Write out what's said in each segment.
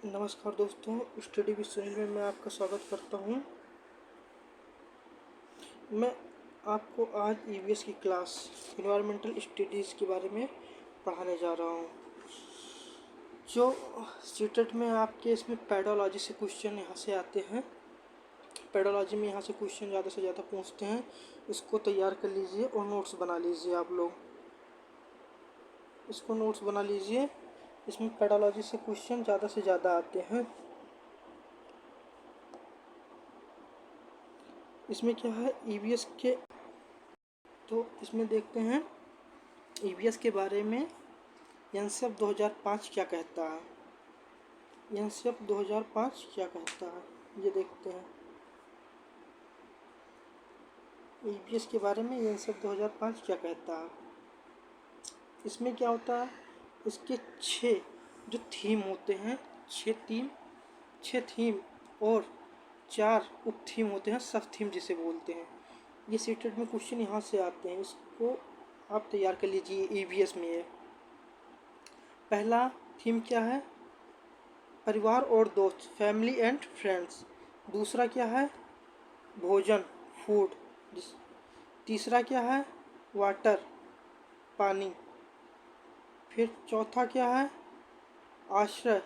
नमस्कार दोस्तों, study with Sunil में मैं आपका स्वागत करता हूं। मैं आपको आज ईवीएस की क्लास इन्वायरमेंटल स्टडीज़ के बारे में पढ़ाने जा रहा हूं। जो सीटेट में आपके इसमें पेडोलॉजी से क्वेश्चन यहाँ से आते हैं। पेडोलॉजी में यहाँ से क्वेश्चन ज़्यादा से ज़्यादा पूछते हैं। इसको तैयार कर लीजिए और नोट्स बना लीजिए। आप लोग इसको नोट्स बना लीजिए। इसमें पेडोलॉजी से क्वेश्चन ज़्यादा से ज़्यादा आते हैं। इसमें क्या है ईवीएस के, तो इसमें देखते हैं ईवीएस के बारे में। एनसीएफ 2005 क्या कहता है। एनसीएफ 2005 क्या कहता है ये देखते हैं। ईवीएस के बारे में एनसीएफ 2005 क्या कहता है। इसमें क्या होता है, इसके 6 जो थीम होते हैं, 6 थीम और 4 उप थीम होते हैं, सब थीम जिसे बोलते हैं। ये सीटेट में क्वेश्चन यहाँ से आते हैं। इसको आप तैयार कर लीजिए। ईवीएस में है पहला थीम क्या है, परिवार और दोस्त, फैमिली एंड फ्रेंड्स। दूसरा क्या है, भोजन, फूड। तीसरा क्या है, वाटर, पानी। फिर चौथा क्या है, आश्रय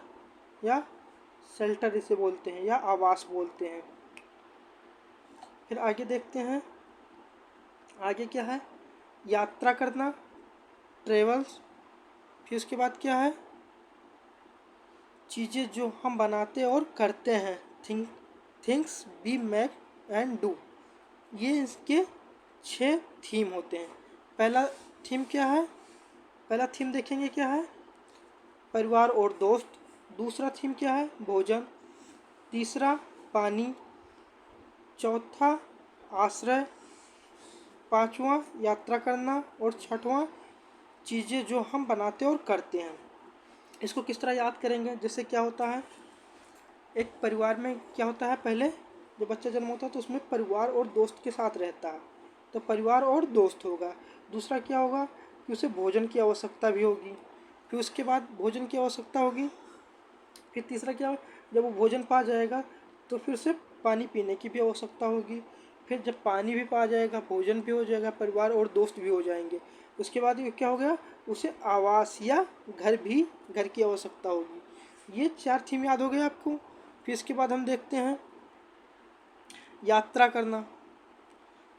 या शेल्टर इसे बोलते हैं या आवास बोलते हैं। फिर आगे देखते हैं, आगे क्या है, यात्रा करना, ट्रेवल्स। फिर उसके बाद क्या है, चीज़ें जो हम बनाते और करते हैं, things we make and do. ये इसके 6 थीम होते हैं। पहला थीम क्या है, पहला थीम देखेंगे क्या है, परिवार और दोस्त। दूसरा थीम क्या है, भोजन। तीसरा पानी। चौथा आश्रय। पांचवा यात्रा करना। और छठवां चीज़ें जो हम बनाते और करते हैं। इसको किस तरह याद करेंगे, जैसे क्या होता है, एक परिवार में क्या होता है, पहले जब बच्चा जन्म होता है तो उसमें परिवार और दोस्त के साथ रहता है, तो परिवार और दोस्त होगा। दूसरा क्या होगा कि उसे भोजन की आवश्यकता भी होगी। फिर उसके बाद भोजन की आवश्यकता होगी। फिर तीसरा क्या, जब वो भोजन पा जाएगा तो फिर उसे पानी पीने की भी आवश्यकता होगी। फिर जब पानी भी पा जाएगा, भोजन भी हो जाएगा, परिवार और दोस्त भी हो जाएंगे, उसके बाद ये क्या हो गया, उसे आवास या घर की आवश्यकता होगी। ये 4 थीम याद हो गए आपको। फिर इसके बाद हम देखते हैं यात्रा करना।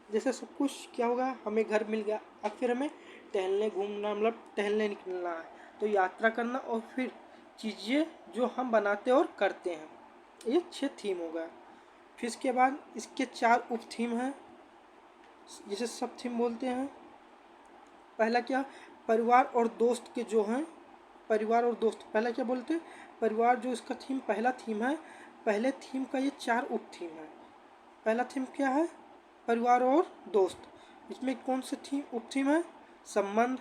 जैसे सब कुछ क्या होगा, हमें घर मिल गया, अब फिर हमें टहलने घूमना, मतलब टहलने निकलना है, तो यात्रा करना। और फिर चीज़ें जो हम बनाते और करते हैं, ये 6 थीम हो गया। फिर इसके बाद इसके 4 उप थीम हैं, जिसे सब थीम बोलते हैं। पहला क्या, परिवार और दोस्त के जो हैं, परिवार और दोस्त पहला क्या बोलते हैं, परिवार जो इसका थीम पहला थीम है, पहले थीम का ये 4 उप थीम है। पहला थीम क्या है, परिवार और दोस्त। इसमें कौन से थीम उप थीम है, संबंध।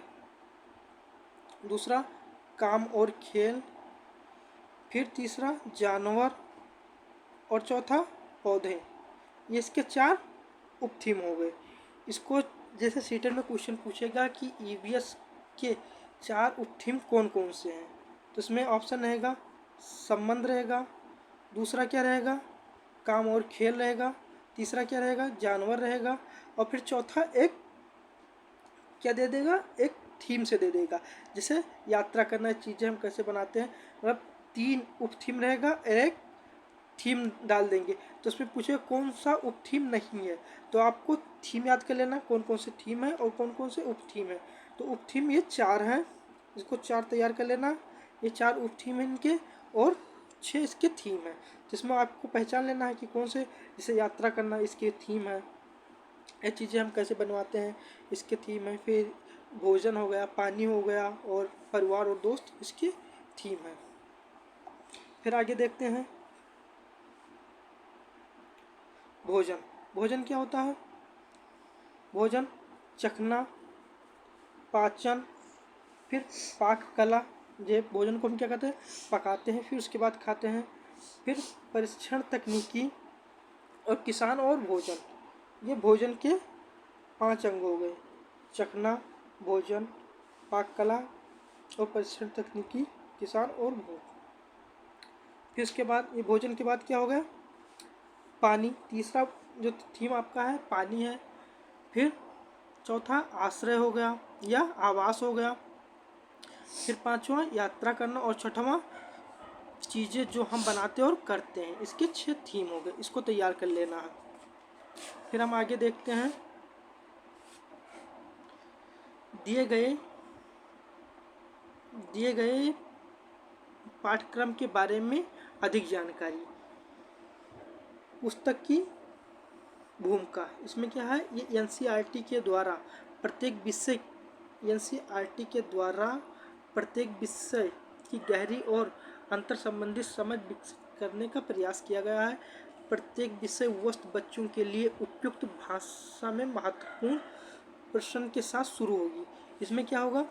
दूसरा काम और खेल। फिर तीसरा जानवर। और चौथा पौधे। ये इसके 4 उप थीम हो गए। इसको जैसे सीटेट में क्वेश्चन पूछेगा कि ईवीएस के 4 उप थीम कौन कौन से हैं, तो इसमें ऑप्शन रहेगा संबंध रहेगा। दूसरा क्या रहेगा, काम और खेल रहेगा। तीसरा क्या रहेगा, जानवर रहेगा। और फिर चौथा एक क्या दे देगा, एक थीम से दे देगा। जैसे यात्रा करना, चीज़ें हम कैसे बनाते हैं, मतलब 3 उप थीम रहेगा और एक थीम डाल देंगे। तो उसमें पूछेगा कौन सा उप थीम नहीं है, तो आपको थीम याद कर लेना, कौन कौन से थीम है और कौन कौन से उप थीम है। तो उप थीम ये 4 हैं, इसको 4 तैयार कर लेना। ये 4 उप थीम है इनके, और 6 इसके थीम है, जिसमें आपको पहचान लेना है कि कौन से, जैसे यात्रा करना इसके थीम है, ये चीज़ें हम कैसे बनवाते हैं इसके थीम है। फिर भोजन हो गया, पानी हो गया, और परिवार और दोस्त इसकी थीम है। फिर आगे देखते हैं भोजन। भोजन क्या होता है, भोजन चखना, पाचन, फिर पाक कला। ये भोजन को हम क्या कहते हैं, पकाते हैं, फिर उसके बाद खाते हैं। फिर परीक्षण तकनीकी और किसान और भोजन। ये भोजन के 5 अंग हो गए, चखना, भोजन, पाक कला और परीक्षण तकनीकी, किसान और भोग। फिर उसके बाद ये भोजन के बाद क्या हो गया, पानी। तीसरा जो थीम आपका है पानी है। फिर चौथा आश्रय हो गया या आवास हो गया। फिर पांचवा यात्रा करना और छठवां चीज़ें जो हम बनाते और करते हैं। इसके 6 थीम हो गए, इसको तैयार कर लेना है। फिर हम आगे देखते हैं दिए गए पाठ्यक्रम के बारे में अधिक जानकारी। पुस्तक की भूमिका इसमें क्या है, ये एनसीईआरटी के द्वारा प्रत्येक विषय की गहरी और अंतर संबंधित समझ विकसित करने का प्रयास किया गया है। प्रत्येक विषय वस्तु बच्चों के लिए उपयुक्त भाषा में महत्वपूर्ण प्रश्न के साथ शुरू होगी। इसमें क्या होगा,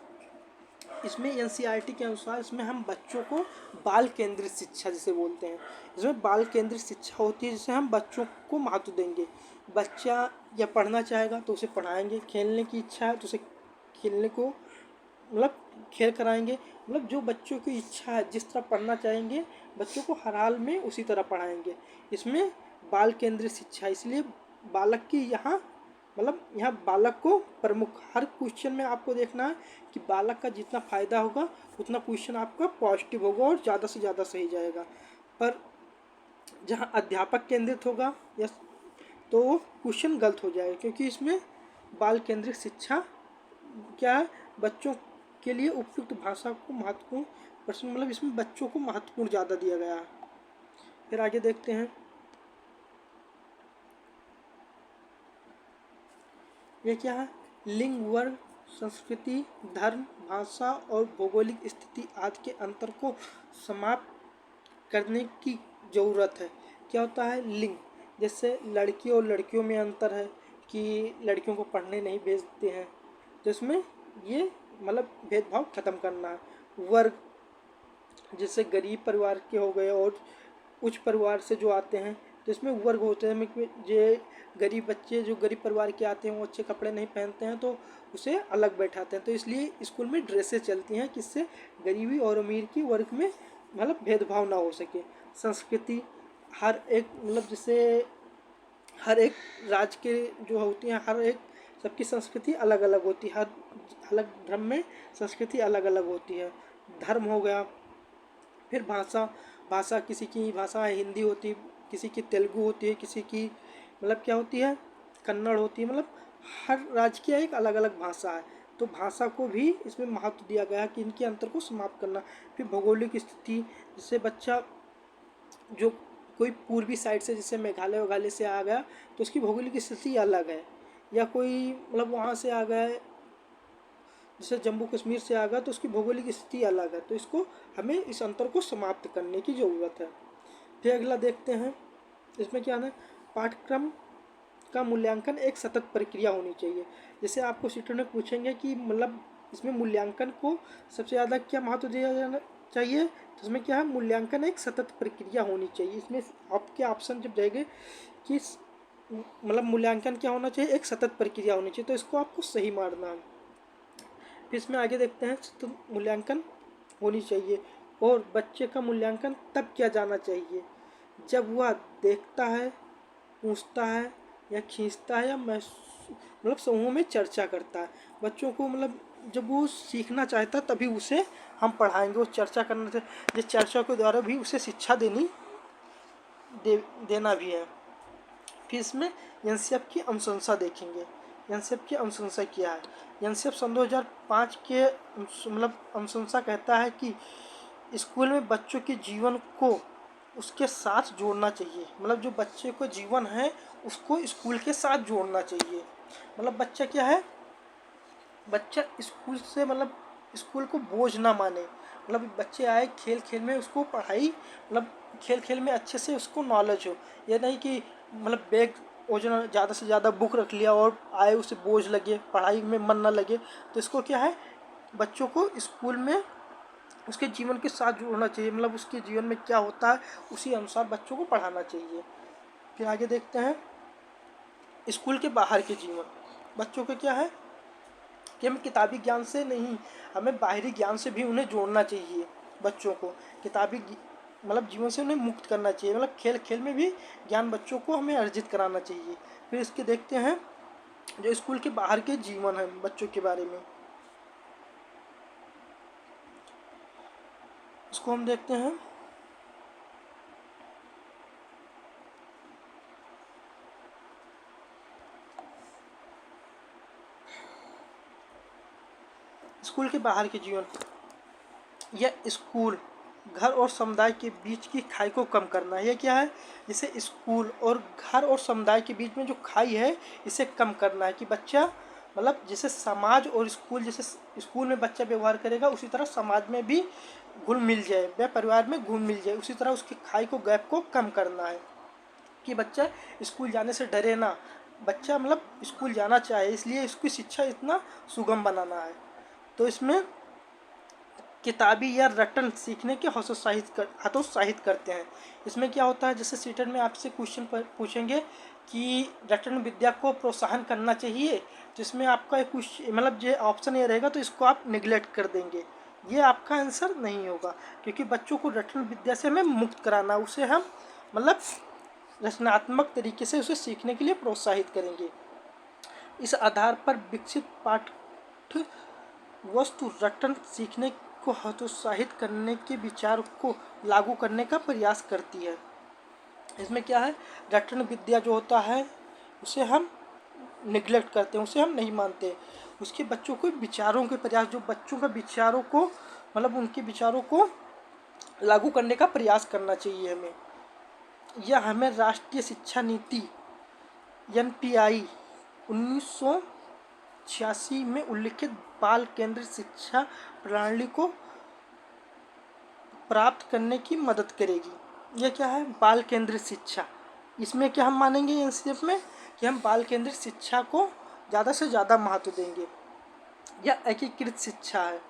इसमें एनसीईआरटी के अनुसार इसमें हम बच्चों को बाल केंद्रित शिक्षा जिसे बोलते हैं, इसमें बाल केंद्रित शिक्षा होती है जिससे हम बच्चों को महत्व देंगे। बच्चा या पढ़ना चाहेगा तो उसे पढ़ाएंगे, खेलने की इच्छा है तो उसे खेलने को मतलब खेल कराएंगे। मतलब जो बच्चों की इच्छा है, जिस तरह पढ़ना चाहेंगे बच्चों को हर हाल में उसी तरह पढ़ाएंगे। इसमें बाल केंद्रित शिक्षा, इसलिए बालक की यहाँ यहाँ बालक को प्रमुख, हर क्वेश्चन में आपको देखना है कि बालक का जितना फ़ायदा होगा उतना क्वेश्चन आपका पॉजिटिव होगा और ज़्यादा से ज़्यादा सही जाएगा। पर जहाँ अध्यापक केंद्रित होगा या तो वो क्वेश्चन गलत हो जाएगा, क्योंकि इसमें बाल केंद्रित शिक्षा क्या है, बच्चों के लिए उपयुक्त भाषा को महत्वपूर्ण प्रश्न, इसमें बच्चों को महत्वपूर्ण ज़्यादा दिया गया है। फिर आगे देखते हैं, ये क्या है, लिंग, वर्ग, संस्कृति, धर्म, भाषा और भौगोलिक स्थिति आदि के अंतर को समाप्त करने की ज़रूरत है। क्या होता है, लिंग, जैसे लड़की और लड़कियों में अंतर है कि लड़कियों को पढ़ने नहीं भेजते हैं, तो इसमें ये भेदभाव ख़त्म करना है। वर्ग, जैसे गरीब परिवार के हो गए और उच्च परिवार से जो आते हैं तो इसमें वर्ग होते हैं। ये गरीब बच्चे जो गरीब परिवार के आते हैं वो अच्छे कपड़े नहीं पहनते हैं तो उसे अलग बैठाते हैं, तो इसलिए स्कूल में ड्रेसेस चलती हैं किससे गरीबी और अमीर की वर्ग में भेदभाव ना हो सके। संस्कृति, हर एक जैसे हर एक राज्य के जो होती हैं, हर एक सबकी संस्कृति अलग अलग होती है, हर अलग धर्म में संस्कृति अलग अलग होती है। धर्म हो गया। फिर भाषा, किसी की भाषा हिंदी होती, किसी की तेलुगु होती है, किसी की क्या होती है, कन्नड़ होती है। हर राज्य की एक अलग अलग भाषा है, तो भाषा को भी इसमें महत्व दिया गया है कि इनके अंतर को समाप्त करना। फिर भौगोलिक स्थिति, जिससे बच्चा जो कोई पूर्वी साइड से जैसे मेघालय वघालय से आ गया तो उसकी भौगोलिक स्थिति अलग है, या कोई वहाँ से आ गया है जैसे जम्मू कश्मीर से आ गया तो उसकी भौगोलिक स्थिति अलग है, तो इसको हमें इस अंतर को समाप्त करने की ज़रूरत है। फिर अगला देखते हैं, इसमें क्या है, पाठ्यक्रम का मूल्यांकन एक सतत प्रक्रिया होनी चाहिए। जैसे आपको सीटर में पूछेंगे कि इसमें मूल्यांकन को सबसे ज़्यादा क्या महत्व दिया जाना चाहिए, तो इसमें क्या है, मूल्यांकन एक सतत प्रक्रिया होनी चाहिए। इसमें आपके ऑप्शन जब जाएंगे कि मूल्यांकन क्या होना चाहिए, एक सतत प्रक्रिया होनी चाहिए, तो इसको आपको सही मारना है। फिर इसमें आगे देखते हैं, तो मूल्यांकन होनी चाहिए और बच्चे का मूल्यांकन तब किया जाना चाहिए जब वह देखता है, पूछता है या खींचता है या समूह में चर्चा करता है। बच्चों को जब वो सीखना चाहता है तभी उसे हम पढ़ाएंगे, वो चर्चा करना से, जिस चर्चा के द्वारा भी उसे शिक्षा देना भी है। फिर इसमें एनसीएफ की अनुशंसा देखेंगे। एनसीएफ की अनुशंसा क्या है, एनसीएफ सन 2005 के अनुशंसा कहता है कि स्कूल में बच्चों के जीवन को उसके साथ जोड़ना चाहिए। जो बच्चे को जीवन है उसको स्कूल के साथ जोड़ना चाहिए। बच्चा क्या है, बच्चा स्कूल से स्कूल को बोझ ना माने। बच्चे आए खेल खेल में उसको पढ़ाई खेल खेल में अच्छे से उसको नॉलेज हो, ये नहीं कि बैग ओझना, ज़्यादा से ज़्यादा बुक रख लिया और आए उसे बोझ लगे, पढ़ाई में मन ना लगे। तो इसको क्या है, बच्चों को स्कूल में उसके जीवन के साथ जोड़ना चाहिए। उसके जीवन में क्या होता है उसी अनुसार बच्चों को पढ़ाना चाहिए। फिर आगे देखते हैं, स्कूल के बाहर के जीवन। बच्चों को क्या है कि हमें किताबी ज्ञान से नहीं, हमें बाहरी ज्ञान से भी उन्हें जोड़ना चाहिए। बच्चों को किताबी मतलब जीवन से उन्हें मुक्त करना चाहिए, मतलब खेल खेल में भी ज्ञान बच्चों को हमें अर्जित कराना चाहिए। फिर इसके देखते हैं जो स्कूल के बाहर के जीवन है बच्चों के बारे में, इसको हम देखते हैं। स्कूल के बाहर के जीवन, यह स्कूल घर और समुदाय के बीच की खाई को कम करना है। यह क्या है, जैसे स्कूल और घर और समुदाय के बीच में जो खाई है इसे कम करना है, कि बच्चा मतलब जैसे समाज और स्कूल, जैसे स्कूल में बच्चा व्यवहार करेगा उसी तरह समाज में भी घुल मिल जाए, वह परिवार में घुल मिल जाए, उसी तरह उसकी खाई को गैप को कम करना है, कि बच्चा स्कूल जाने से डरे ना, बच्चा मतलब स्कूल जाना चाहे, इसलिए इसकी शिक्षा इतना सुगम बनाना है। तो इसमें किताबी या रटन सीखने के हतोत्साहित करते हैं। इसमें क्या होता है, जैसे सीटर में आपसे क्वेश्चन पूछेंगे कि रटन विद्या को प्रोत्साहन करना चाहिए, तो इसमें आपका एक मतलब जो ऑप्शन ये रहेगा तो इसको आप निगलेक्ट कर देंगे, ये आपका आंसर नहीं होगा, क्योंकि बच्चों को रटन विद्या से हमें मुक्त कराना, उसे हम मतलब रचनात्मक तरीके से उसे सीखने के लिए प्रोत्साहित करेंगे। इस आधार पर विकसित पाठ्य वस्तु रटन सीखने को हतोत्साहित करने के विचार को लागू करने का प्रयास करती है। इसमें क्या है, रटन विद्या जो होता है उसे हम निगलेक्ट करते हैं, उसे हम नहीं मानते, उसके बच्चों को विचारों के प्रयास, जो बच्चों का विचारों को मतलब उनके विचारों को लागू करने का प्रयास करना चाहिए हमें। यह हमें राष्ट्रीय शिक्षा नीति NPI 1986 में उल्लिखित बाल केंद्रित शिक्षा प्रणाली को प्राप्त करने की मदद करेगी। यह क्या है, बाल केंद्रित शिक्षा, इसमें क्या हम मानेंगे एनसीएफ में कि हम बाल केंद्रित शिक्षा को ज़्यादा से ज़्यादा महत्व देंगे। यह एकीकृत शिक्षा है।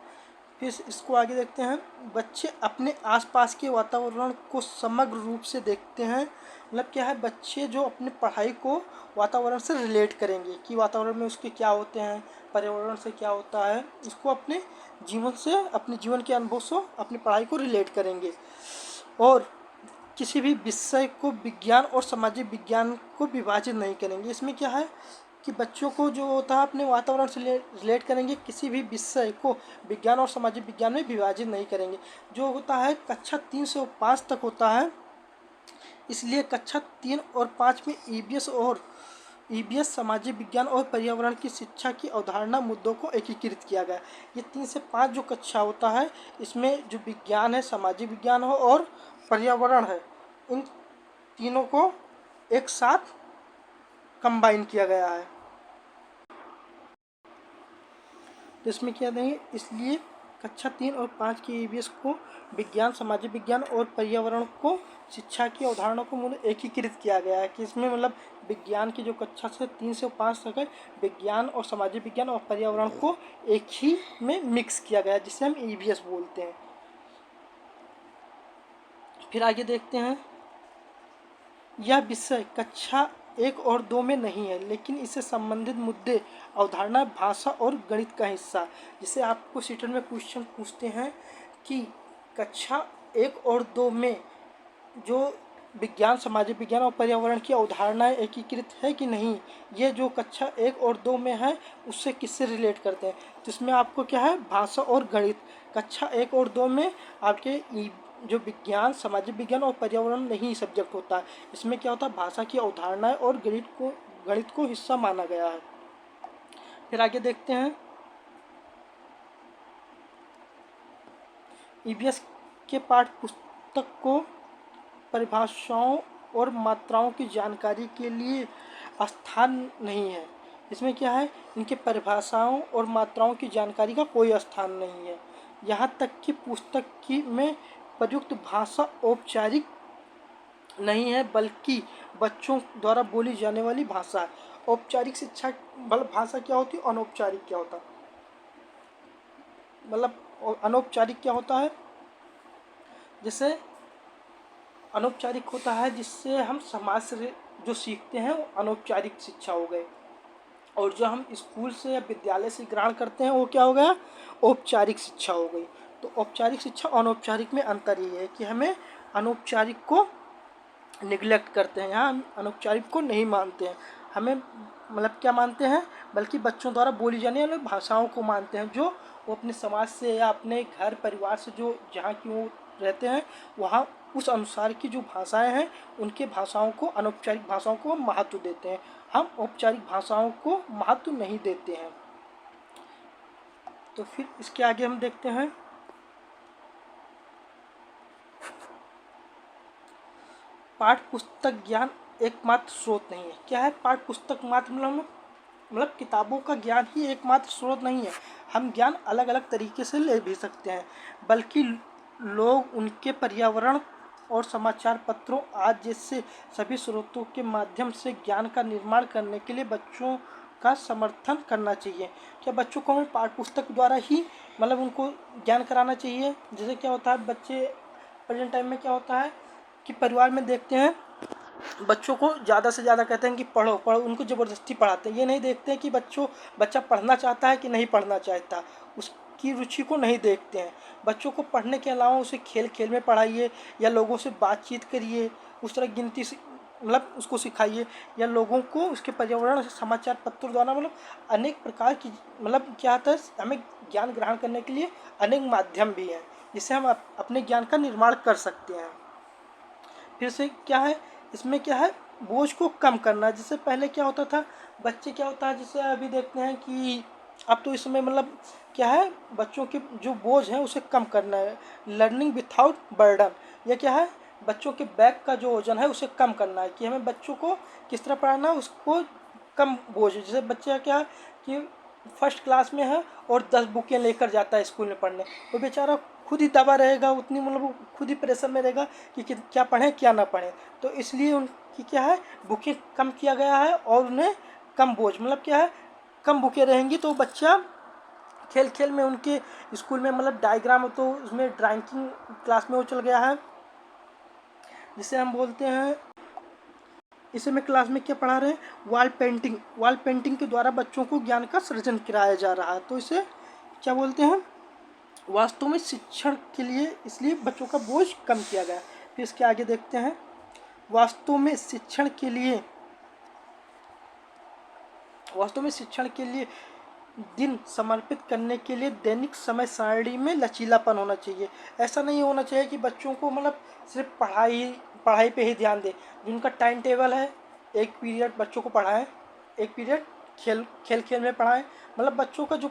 फिर इसको आगे देखते हैं, बच्चे अपने आसपास के वातावरण को समग्र रूप से देखते हैं। मतलब क्या है, बच्चे जो अपनी पढ़ाई को वातावरण से रिलेट करेंगे, कि वातावरण में उसके क्या होते हैं, पर्यावरण से क्या होता है, इसको अपने जीवन से, अपने जीवन के अनुभव से अपनी पढ़ाई को रिलेट करेंगे। और किसी भी विषय को विज्ञान और सामाजिक विज्ञान को विभाजित नहीं करेंगे। इसमें क्या है कि बच्चों को जो होता है अपने वातावरण से रिलेट करेंगे, किसी भी विषय को विज्ञान और सामाजिक विज्ञान में विभाजित नहीं करेंगे। जो होता है कक्षा 3 से 5 तक होता है, इसलिए कक्षा 3 और 5 में ईवीएस सामाजिक विज्ञान और पर्यावरण की शिक्षा की अवधारणा मुद्दों को एकीकृत किया गया। ये 3 से 5 जो कक्षा होता है, इसमें जो विज्ञान है, सामाजिक विज्ञान हो और पर्यावरण है, इन तीनों को एक साथ कंबाइन किया गया है। तो इसमें क्या देंगे, इसलिए कक्षा 3 और 5 के ईवीएस को विज्ञान, सामाजिक विज्ञान और पर्यावरण को शिक्षा की अवधारणा को मतलब एकीकृत किया गया है, कि इसमें मतलब विज्ञान की जो कक्षा से 3 से 5 तक है, विज्ञान और सामाजिक विज्ञान और पर्यावरण को एक ही में मिक्स किया गया है, जिसे हम ईवीएस बोलते हैं। फिर आगे देखते हैं, यह विषय कक्षा 1 और 2 में नहीं है, लेकिन इससे संबंधित मुद्दे, अवधारणा, भाषा और गणित का हिस्सा। जैसे आपको सीटर में क्वेश्चन पूछते हैं कि कक्षा 1 और 2 में जो विज्ञान, सामाजिक विज्ञान और पर्यावरण की अवधारणाएं एकीकृत है कि नहीं, ये जो कक्षा 1 और 2 में है उससे किससे रिलेट करते हैं, तो इसमें आपको क्या है, भाषा और गणित। कक्षा 1 और 2 में आपके जो विज्ञान, सामाजिक विज्ञान और पर्यावरण नहीं सब्जेक्ट होता है, इसमें क्या होता है, भाषा की अवधारणाएं और गणित को हिस्सा माना गया है। फिर आगे देखते हैं, ईवीएस के पाठ्य पुस्तक को परिभाषाओं और मात्राओं की जानकारी के लिए स्थान नहीं है। इसमें क्या है, इनके परिभाषाओं और मात्राओं की जानकारी का कोई स्थान नहीं है। यहाँ तक कि पुस्तक की में प्रयुक्त भाषा औपचारिक नहीं है, बल्कि बच्चों द्वारा बोली जाने वाली भाषा है। औपचारिक शिक्षा मतलब भाषा क्या होती है, अनौपचारिक क्या होता है, मतलब अनौपचारिक क्या होता है, जैसे अनौपचारिक होता है जिससे हम समाज से जो सीखते हैं वो अनौपचारिक शिक्षा हो गए, और जो हम स्कूल से या विद्यालय से ग्रहण करते हैं वो क्या हो गया, औपचारिक शिक्षा हो गई। तो औपचारिक शिक्षा अनौपचारिक में अंतर ये है कि हमें अनौपचारिक को निगलेक्ट करते हैं, यहाँ हम अनौपचारिक को नहीं मानते हैं। हमें मतलब क्या मानते हैं, बल्कि बच्चों द्वारा बोली जाने वाली भाषाओं को मानते हैं, जो वो अपने समाज से या अपने घर परिवार से जो जहाँ की वो रहते हैं वहाँ उस अनुसार की जो भाषाएं हैं उनके भाषाओं को, अनौपचारिक भाषाओं को हम महत्व देते हैं। हम औपचारिक भाषाओं को महत्व नहीं देते हैं। तो फिर इसके आगे हम देखते हैं पाठ्य पुस्तक ज्ञान एकमात्र स्रोत नहीं है। क्या है पाठ्य पुस्तक? मात्र मतलब किताबों का ज्ञान ही एकमात्र स्रोत नहीं है। हम ज्ञान अलग अलग तरीके से ले भी सकते हैं, बल्कि लोग उनके पर्यावरण और समाचार पत्रों आज जैसे सभी स्रोतों के माध्यम से ज्ञान का निर्माण करने के लिए बच्चों का समर्थन करना चाहिए। क्या बच्चों को हमें पाठ्य पुस्तक द्वारा ही मतलब उनको ज्ञान कराना चाहिए? जैसे क्या होता है, बच्चे प्रेजेंट टाइम में क्या होता है कि परिवार में देखते हैं बच्चों को ज़्यादा से ज़्यादा कहते हैं कि पढ़ो पढ़ो, उनको ज़बरदस्ती पढ़ाते हैं। ये नहीं देखते हैं कि बच्चा पढ़ना चाहता है कि नहीं पढ़ना चाहता, उसकी रुचि को नहीं देखते हैं। बच्चों को पढ़ने के अलावा उसे खेल खेल में पढ़ाइए, या लोगों से बातचीत करिए, उस तरह गिनती मतलब उसको सिखाइए, या लोगों को उसके पर्यावरण से समाचार पत्रों द्वारा मतलब अनेक प्रकार की मतलब क्या होता है, हमें ज्ञान ग्रहण करने के लिए अनेक माध्यम भी हैं जिससे हम अपने ज्ञान का निर्माण कर सकते हैं। फिर से क्या है, इसमें क्या है, बोझ को कम करना। जैसे पहले क्या होता था, बच्चे क्या होता है, जैसे अभी देखते हैं कि अब तो इसमें मतलब क्या है, बच्चों के जो बोझ है उसे कम करना है। लर्निंग विथआउट बर्डन, यह क्या है, बच्चों के बैग का जो वजन है उसे कम करना है। कि हमें बच्चों को किस तरह पढ़ाना है, उसको कम बोझ। जैसे बच्चा क्या है कि फर्स्ट क्लास में है और 10 बुकें लेकर जाता है स्कूल में पढ़ने, वो बेचारा खुद ही दबा रहेगा, उतनी मतलब वो खुद ही प्रेशर में रहेगा कि क्या पढ़ें क्या ना पढ़ें। तो इसलिए उनकी क्या है, बुकें कम किया गया है और उन्हें कम बोझ, मतलब क्या है, कम बुकें रहेंगी तो बच्चा खेल खेल में उनके स्कूल में मतलब डायग्राम, तो उसमें ड्राइंग क्लास में वो चल गया है जिसे हम बोलते हैं, इसे में क्लास में क्या पढ़ा रहे हैं, वॉल पेंटिंग। वॉल पेंटिंग के द्वारा बच्चों को ज्ञान का सृजन कराया जा रहा है। तो इसे क्या बोलते हैं, वास्तव में शिक्षण के लिए इसलिए बच्चों का बोझ कम किया गया। फिर इसके आगे देखते हैं, वास्तव में शिक्षण के लिए दिन समर्पित करने के लिए दैनिक समय सारणी में लचीलापन होना चाहिए। ऐसा नहीं होना चाहिए कि बच्चों को मतलब सिर्फ पढ़ाई पे ही ध्यान दें। जिनका टाइम टेबल है, एक पीरियड बच्चों को पढ़ाएं, एक पीरियड खेल खेल में पढ़ाएं। मतलब बच्चों का जो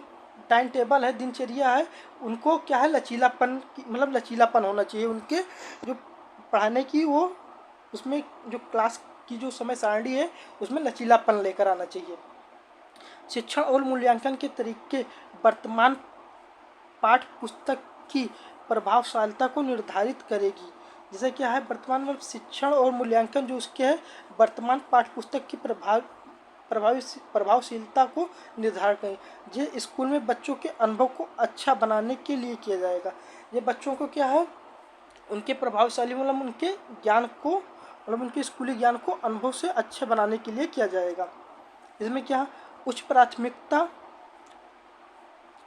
टाइम टेबल है, दिनचर्या है, उनको क्या है, मतलब लचीलापन होना चाहिए उनके जो पढ़ाने की, वो उसमें जो क्लास की जो समय सारणी है उसमें लचीलापन लेकर आना चाहिए। शिक्षण और मूल्यांकन के तरीके वर्तमान पाठ्य पुस्तक की प्रभावशीलता को निर्धारित करेगी। जैसे क्या है, वर्तमान में शिक्षण और मूल्यांकन जो उसके है वर्तमान पाठ्य पुस्तक की प्रभावशीलता को निर्धारित करेगी। ये स्कूल में बच्चों के अनुभव को अच्छा बनाने के लिए किया जाएगा। ये बच्चों को क्या है, उनके प्रभावशाली मतलब उनके ज्ञान को मतलब उनके स्कूली ज्ञान को अनुभव से अच्छे बनाने के लिए किया जाएगा। इसमें क्या उच्च प्राथमिकता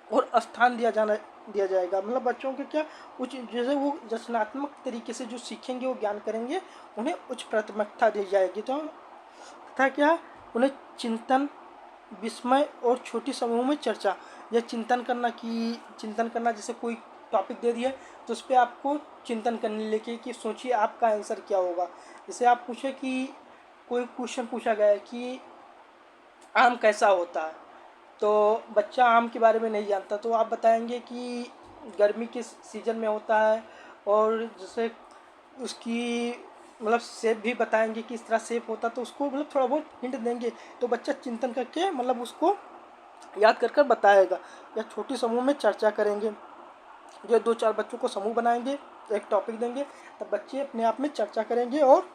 और स्थान दिया जाएगा। मतलब बच्चों के क्या उच्च, जैसे वो रचनात्मक तरीके से जो सीखेंगे, वो ज्ञान करेंगे, उन्हें उच्च प्राथमिकता दी जाएगी। तो तथा क्या, उन्हें चिंतन, विस्मय और छोटी समूह में चर्चा, या चिंतन करना जैसे कोई टॉपिक दे दिया तो उस पर आपको चिंतन करने लेके कि सोचिए आपका आंसर क्या होगा। जैसे आप पूछे कि कोई क्वेश्चन पूछा गया है कि आम कैसा होता है, तो बच्चा आम के बारे में नहीं जानता, तो आप बताएंगे कि गर्मी के सीज़न में होता है, और जैसे उसकी मतलब शेप भी बताएंगे कि इस तरह शेप होता, तो उसको मतलब थोड़ा बहुत हिंट देंगे, तो बच्चा चिंतन करके मतलब उसको याद कर बताएगा। या छोटे समूह में चर्चा करेंगे, जो 2-4 बच्चों को समूह बनाएंगे, एक टॉपिक देंगे, तब बच्चे अपने आप में चर्चा करेंगे और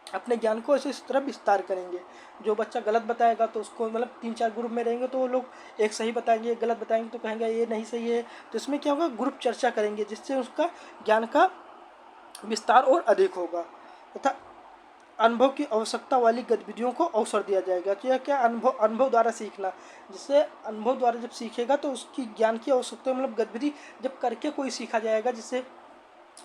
अपने ज्ञान को ऐसे इस तरह विस्तार करेंगे। जो बच्चा गलत बताएगा तो उसको मतलब 3-4 ग्रुप में रहेंगे, तो वो लोग एक सही बताएंगे, एक गलत बताएंगे तो कहेंगे ये नहीं सही है। तो इसमें क्या होगा, ग्रुप चर्चा करेंगे, जिससे उसका ज्ञान का विस्तार और अधिक होगा। तथा अनुभव की आवश्यकता वाली गतिविधियों को अवसर दिया जाएगा। तो यह क्या, अनुभव द्वारा सीखना, जिससे अनुभव द्वारा जब सीखेगा तो उसकी ज्ञान की आवश्यकता मतलब गतिविधि जब करके कोई सीखा जाएगा, जिससे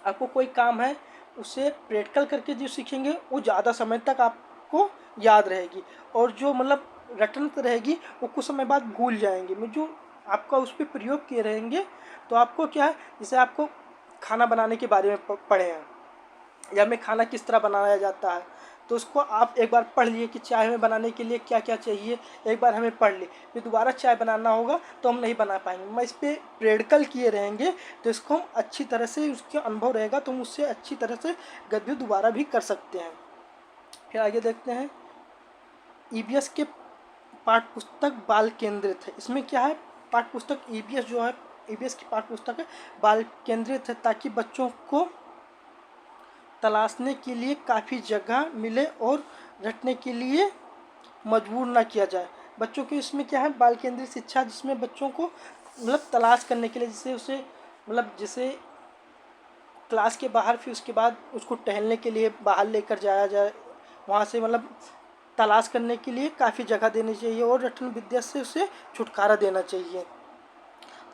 आपको कोई काम है उसे प्रैक्टिकल करके जो सीखेंगे वो ज़्यादा समय तक आपको याद रहेगी, और जो मतलब रटन रहेगी वो कुछ समय बाद भूल जाएंगे। मैं जो आपका उस पर प्रयोग किए रहेंगे तो आपको क्या है, जैसे आपको खाना बनाने के बारे में पढ़े हैं या में खाना किस तरह बनाया जाता है, तो उसको आप एक बार पढ़ लिए कि चाय में बनाने के लिए क्या क्या चाहिए, एक बार हमें पढ़ ली, फिर दोबारा चाय बनाना होगा तो हम नहीं बना पाएंगे। मैं इस पर प्रैक्टिकल किए रहेंगे तो इसको हम अच्छी तरह से, उसके अनुभव रहेगा तो हम उससे अच्छी तरह से गद्य दोबारा भी कर सकते हैं। फिर आगे देखते हैं, ईबीएस के पाठ्य पुस्तक बाल केंद्रित है। इसमें क्या है, पाठ्य पुस्तक ईबीएस जो है, ईबीएस की पाठ्य पुस्तक है बाल केंद्रित है, ताकि बच्चों को तलाशने के लिए काफ़ी जगह मिले और रटने के लिए मजबूर ना किया जाए। बच्चों के इसमें क्या है, बाल केंद्रित शिक्षा, जिसमें बच्चों को मतलब तलाश करने के लिए, जिससे उसे मतलब जैसे क्लास के बाहर, फिर उसके बाद उसको टहलने के लिए बाहर लेकर जाया जाए, वहाँ से मतलब तलाश करने के लिए काफ़ी जगह देनी चाहिए और रटन विद्या से उसे छुटकारा देना चाहिए।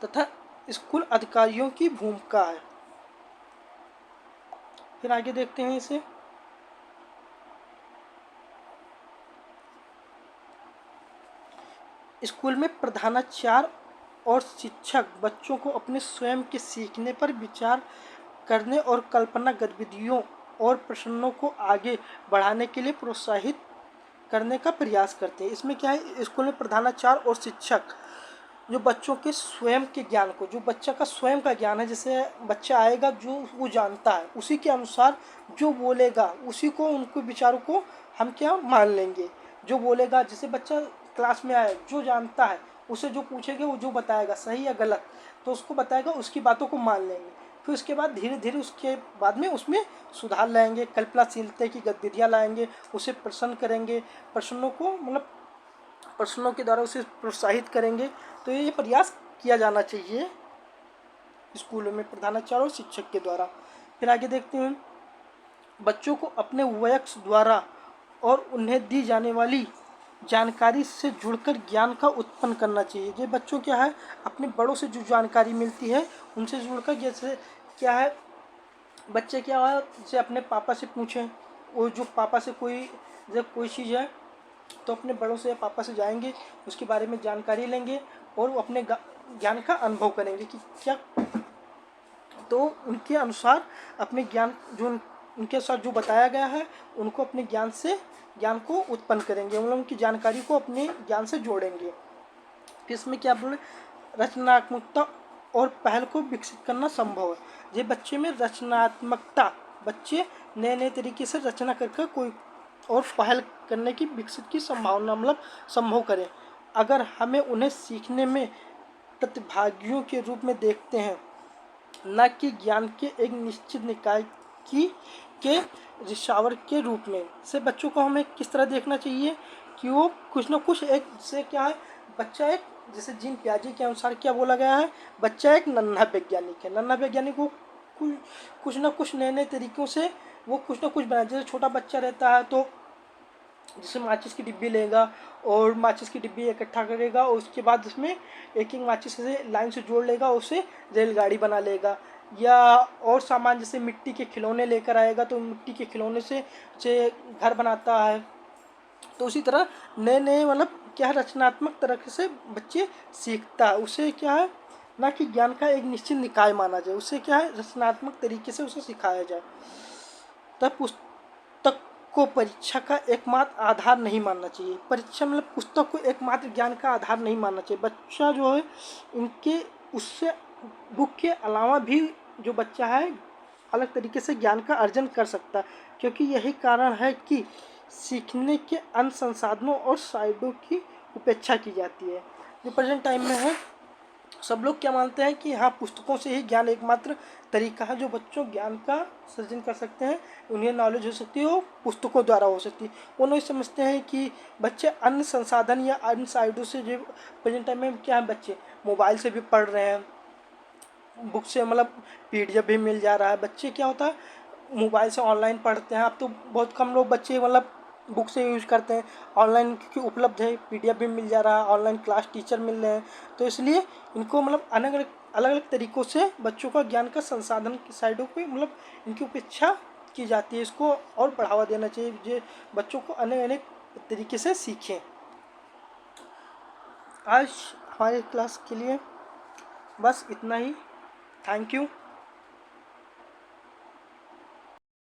तथा स्कूल अधिकारियों की भूमिका है। फिर आगे देखते हैं इसे, स्कूल में प्रधानाचार्य और शिक्षक बच्चों को अपने स्वयं के सीखने पर विचार करने और कल्पना गतिविधियों और प्रश्नों को आगे बढ़ाने के लिए प्रोत्साहित करने का प्रयास करते हैं। इसमें क्या है, स्कूल में प्रधानाचार्य और शिक्षक जो बच्चों के स्वयं के ज्ञान को, जो बच्चा का स्वयं का ज्ञान है, जैसे बच्चा आएगा जो वो जानता है उसी के अनुसार जो बोलेगा उसी को, उनके विचारों को हम क्या मान लेंगे। जो बोलेगा, जैसे बच्चा क्लास में आए जो जानता है उसे जो पूछेंगे वो जो बताएगा सही या गलत तो उसको बताएगा, उसकी बातों को मान लेंगे। फिर उसके बाद धीरे धीरे उसके बाद में उसमें सुधार लाएंगे, कल्पनाशीलता की गतिविधियाँ लाएंगे, उसे प्रश्न करेंगे, प्रश्नों को मतलब प्रश्नों के द्वारा उसे प्रोत्साहित करेंगे। तो ये प्रयास किया जाना चाहिए स्कूलों में प्रधानाचार्य और शिक्षक के द्वारा। फिर आगे देखते हैं, बच्चों को अपने वयस्क द्वारा और उन्हें दी जाने वाली जानकारी से जुड़कर ज्ञान का उत्पन्न करना चाहिए। ये बच्चों क्या है, अपने बड़ों से जो जानकारी मिलती है उनसे जुड़कर, जैसे क्या है, बच्चे क्या है, जैसे अपने पापा से पूछें, वो जो पापा से कोई जब कोई चीज़ है तो अपने बड़ों से या पापा से जाएंगे, उसके बारे में जानकारी लेंगे और वो अपने ज्ञान का अनुभव करेंगे कि क्या, तो उनके अनुसार अपने ज्ञान जो उनके साथ जो बताया गया है उनको अपने ज्ञान से ज्ञान को उत्पन्न करेंगे, मतलब उनकी जानकारी को अपने ज्ञान से जोड़ेंगे। फिर इसमें क्या बोले, रचनात्मकता और पहल को विकसित करना संभव है। ये बच्चे में रचनात्मकता, बच्चे नए नए तरीके से रचना करके कोई और पहल करने की विकसित की संभावना मतलब संभव करें। अगर हमें उन्हें सीखने में प्रतिभागियों के रूप में देखते हैं, न कि ज्ञान के एक निश्चित निकाय की के रिसावर के रूप में, से बच्चों को हमें किस तरह देखना चाहिए कि वो कुछ ना कुछ एक, से क्या है, बच्चा एक, जैसे जीन पियाजे के अनुसार क्या बोला गया है, बच्चा एक नन्हा वैज्ञानिक है। नन्हा वैज्ञानिक को कुछ ना कुछ नए नए तरीक़ों से वो कुछ ना कुछ बनाए। जैसे छोटा बच्चा रहता है तो जैसे माचिस की डिब्बी लेगा और माचिस की डिब्बी इकट्ठा करेगा और उसके बाद उसमें एक एक माचिस से लाइन से जोड़ लेगा, उससे रेलगाड़ी बना लेगा। या और सामान जैसे मिट्टी के खिलौने लेकर आएगा तो मिट्टी के खिलौने से घर बनाता है। तो उसी तरह नए नए मतलब क्या है, रचनात्मक तरह से बच्चे सीखता है। उसे क्या है ना कि ज्ञान का एक निश्चित निकाय माना जाए, उससे क्या है रचनात्मक तरीके से उसे सिखाया जाए। तब पुस्तक को परीक्षा का एकमात्र आधार नहीं मानना चाहिए। परीक्षा मतलब पुस्तक को एकमात्र ज्ञान का आधार नहीं मानना चाहिए। बच्चा जो है इनके उससे बुक के अलावा भी जो बच्चा है अलग तरीके से ज्ञान का अर्जन कर सकता है, क्योंकि यही कारण है कि सीखने के अन्य संसाधनों और साइडों की उपेक्षा की जाती है। जो प्रेजेंट टाइम में है, सब लोग क्या मानते हैं कि हाँ पुस्तकों से ही ज्ञान एकमात्र तरीका है जो बच्चों ज्ञान का सृजन कर सकते हैं, उन्हें नॉलेज हो सकती है वो पुस्तकों द्वारा हो सकती है। वो नहीं समझते हैं कि बच्चे अन्य संसाधन या अन्य साइडों से, जो प्रेजेंट टाइम में क्या है, बच्चे मोबाइल से भी पढ़ रहे हैं, बुक से मतलब PDF भी मिल जा रहा है। बच्चे क्या होता है मोबाइल से ऑनलाइन पढ़ते हैं। अब तो बहुत कम लोग बच्चे मतलब बुक से यूज करते हैं, ऑनलाइन क्योंकि उपलब्ध है, पीडीएफ भी मिल जा रहा है, ऑनलाइन क्लास टीचर मिल रहे हैं, तो इसलिए इनको मतलब अलग अलग तरीक़ों से बच्चों का ज्ञान का संसाधन की साइडों पे मतलब इनकी उपेक्षा की जाती है। इसको और बढ़ावा देना चाहिए, जो बच्चों को अनेक अनेक तरीके से सीखें। आज हमारे क्लास के लिए बस इतना ही। Thank you.